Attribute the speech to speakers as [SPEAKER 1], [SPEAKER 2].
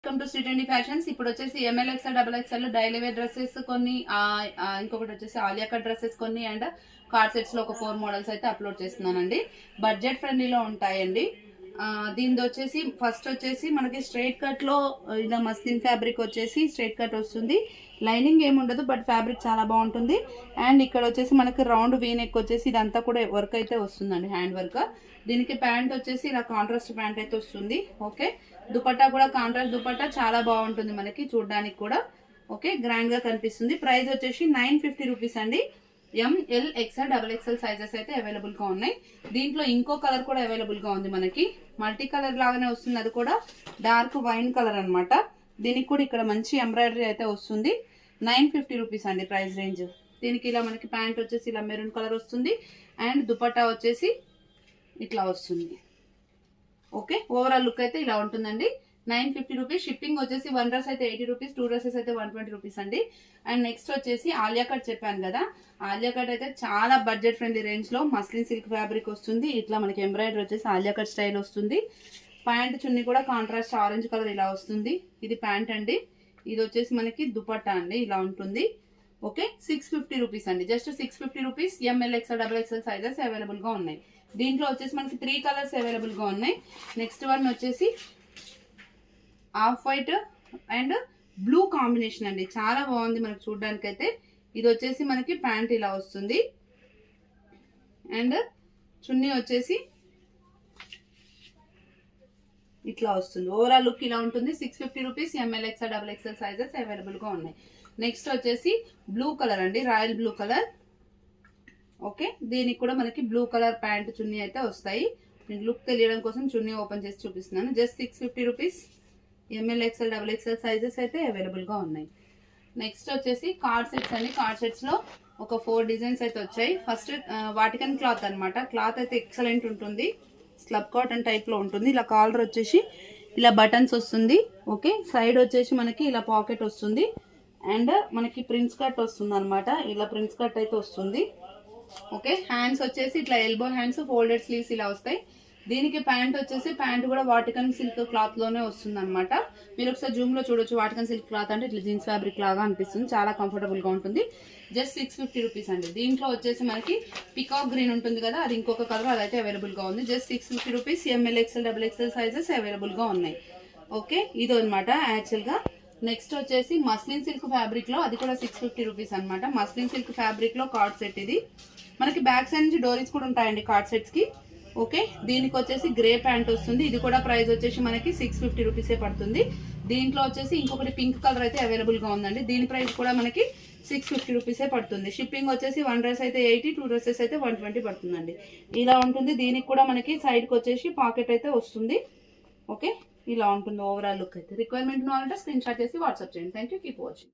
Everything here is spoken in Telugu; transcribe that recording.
[SPEAKER 1] Welcome to Shri trendy fashions. ఇప్పుడు వచ్చేసి ML XL double XL daily wear dresses కొన్ని, ఇంకొకటి వచ్చేసి ఆలియా కట్ డ్రెస్సెస్ కొన్ని అండ్ కార్డ్ సెట్స్ లో ఒక 4 మోడల్స్ అయితే అప్లోడ్ చేస్తున్నానండి. బడ్జెట్ ఫ్రెండ్లీలో ఉంటాయండి. దీనిది వచ్చేసి ఫస్ట్ వచ్చేసి మనకి స్ట్రైట్ కట్ లో ఇలా మస్లిన్ ఫ్యాబ్రిక్ వచ్చేసి స్ట్రైట్ కట్ వస్తుంది. లైనింగ్ ఏముండదు, బట్ ఫ్యాబ్రిక్ చాలా బాగుంటుంది. అండ్ ఇక్కడ వచ్చేసి మనకి రౌండ్ వీ నెక్ వచ్చేసి ఇదంతా కూడా వర్క్ అయితే వస్తుందండి, హ్యాండ్ వర్క్. దీనికి ప్యాంట్ వచ్చేసి ఇలా కాంట్రాస్ట్ ప్యాంట్ అయితే వస్తుంది. ఓకే, దుపట్టా కూడా కాంట్రాస్ట్ దుపట్టా చాలా బాగుంటుంది మనకి చూడడానికి కూడా. ఓకే, గ్రాండ్ గా కనిపిస్తుంది. ప్రైస్ వచ్చేసి 950 రూపీస్ అండి. ML XL double XL sizes అయితే అవైలబుల్ గా ఉన్నాయి. దీంట్లో ఇంకో కలర్ కూడా అవైలబుల్ గా ఉంది మనకి, మల్టీ కలర్ లాగానే వస్తుంది. అది కూడా డార్క్ వైన్ కలర్ అనమాట. దీనికి కూడా ఇక్కడ మంచి ఎంబ్రాయిడరీ అయితే వస్తుంది. 950 రూపీస్ అండి ప్రైస్ రేంజ్. దీనికి ఇలా మనకి ప్యాంట్ వచ్చేసి ఇలా మెరూన్ కలర్ వస్తుంది అండ్ దుపట్టా వచ్చేసి ఇట్లా వస్తుంది. ఓకే, ఓవరాల్ లుక్ అయితే ఇలా ఉంటుందండి. 950 రూపీస్. షిప్పింగ్ వచ్చేసి 1 డ్రెస్ అయితే 80 రూపీస్, 2 డ్రెస్సెస్ అయితే 120 రూపీస్ అండి. అండ్ నెక్స్ట్ వచ్చేసి ఆలియా కట్ చెప్పాను కదా, ఆలియా కట్ అయితే చాలా బడ్జెట్ ఫ్రెండ్లీ రేంజ్ లో మస్లిన్ సిల్క్ ఫ్యాబ్రిక్ వస్తుంది. ఇట్లా మనకి ఎంబ్రాయిడరీ వచ్చేసి ఆలియా కట్ స్టైల్ వస్తుంది. ప్యాంట్ చున్నీ కూడా కాంట్రాస్ట్ ఆరెంజ్ కలర్ ఇలా వస్తుంది. ఇది ప్యాంట్ అండి. ఇది వచ్చేసి మనకి దుపట్టా అండి, ఇలా ఉంటుంది. ఓకే, 650 రూపీస్ అండి, just 650 rupees. ML XL double XL sizes available గా ఉన్నాయి. దీంట్లో వచ్చేసి మనకి 3 కలర్స్ అవైలబుల్ గా ఉన్నాయి. నెక్స్ట్ వన్ వచ్చేసి off white and blue combination అండి, చాలా బాగుంది మనకి చూడడానికి అయితే. ఇది వచ్చేసి మనకి ప్యాంట్ ఇలా వస్తుంది అండ్ చున్నీ వచ్చేసి ఇట్లా వస్తుంది. ఓవరాల్ లుక్ ఇలా ఉంటుంది. 650 rupees. ML XL double XL sizes available గా ఉన్నాయి. నెక్స్ట్ వచ్చేసి బ్లూ కలర్ అండి, రాయల్ బ్లూ కలర్. ఓకే, దీనికి కూడా మనకి బ్లూ కలర్ ప్యాంట్ చున్నీ అయితే వస్తాయి. నేను లుక్ తెలియడం కోసం చున్నీ ఓపెన్ చేసి చూపిస్తున్నాను. Just 650 rupees. ML XL double XL sizes అయితే అవైలబుల్ గా ఉన్నాయి. నెక్స్ట్ వచ్చేసి కార్డ్ సెట్స్ అండి. కార్డ్ సెట్స్ లో ఒక 4 డిజైన్స్ అయితే వచ్చాయి. ఫస్ట్ వాటికన్ క్లాత్ అనమాట. క్లాత్ అయితే ఎక్సలెంట్ ఉంటుంది, స్లబ్ కాటన్ టైప్ లో ఉంటుంది. ఇలా కాలర్ వచ్చేసి ఇలా బటన్స్ వస్తుంది. ఓకే, సైడ్ వచ్చేసి మనకి ఇలా పాకెట్ వస్తుంది అండ్ మనకి ప్రిన్స్ కట్ వస్తుంది అనమాట. ఇలా ప్రిన్స్ కట్ అయితే వస్తుంది. ఓకే, హ్యాండ్స్ వచ్చేసి ఇట్లా ఎల్బో హ్యాండ్స్, ఫోల్డెడ్ స్లీవ్స్ ఇలా వస్తాయి. దీనికి ప్యాంట్ వచ్చేసి ప్యాంట్ కూడా వాటికన్ సిల్క్ క్లాత్ లోనే వస్తుంది అనమాట. మీరు ఒకసారి జూమ్ లో చూడొచ్చు. వాటికన్ సిల్క్ క్లాత్ అంటే ఇట్లా జీన్స్ ఫ్యాబ్రిక్ లాగా అనిపిస్తుంది, చాలా కంఫర్టబుల్ గా ఉంటుంది. జస్ట్ 650 రూపీస్ అండి. దీంట్లో వచ్చేసి మనకి పికాక్ గ్రీన్ ఉంటుంది కదా, అది ఇంకొక కలర్, అదైతే అవైలబుల్ గా ఉంది. Just 650 rupees. ML XL double XL sizes available గా ఉన్నాయి. ఓకే, ఇది అనమాట యాక్చువల్ గా. నెక్స్ట్ వచ్చేసి మస్లిన్ సిల్క్ ఫ్యాబ్రిక్ లో, అది కూడా 650 రూపీస్ అనమాట. మస్లిన్ సిల్క్ ఫ్యాబ్రిక్ లో కార్డ్ సెట్. ఇది మనకి బ్యాక్ సైడ్ నుంచి డోరీస్ కూడా ఉంటాయండి కార్డ్ సెట్స్ కి. ఓకే, దీనికి వచ్చేసి గ్రే ప్యాంట్ వస్తుంది. ఇది కూడా ప్రైస్ వచ్చేసి మనకి 650 రూపీసే పడుతుంది. దీంట్లో వచ్చేసి ఇంకొకటి పింక్ కలర్ అయితే అవైలబుల్ గా ఉందండి. దీని ప్రైస్ కూడా మనకి 650 రూపీసే పడుతుంది. షిప్పింగ్ వచ్చేసి 1 డ్రెస్ అయితే 80, 2 డ్రెస్సెస్ అయితే 120 పడుతుందండి. ఇలా ఉంటుంది. దీనికి కూడా మనకి సైడ్ కి వచ్చేసి పాకెట్ అయితే వస్తుంది. ఓకే, ఇలా ఉంటుంది ఓవరాల్ లుక్ అయితే. రిక్వైర్మెంట్ కావాలంటే స్క్రీన్ షాట్ చేసి వాట్సాప్ చేయండి. Thank you, keep watching.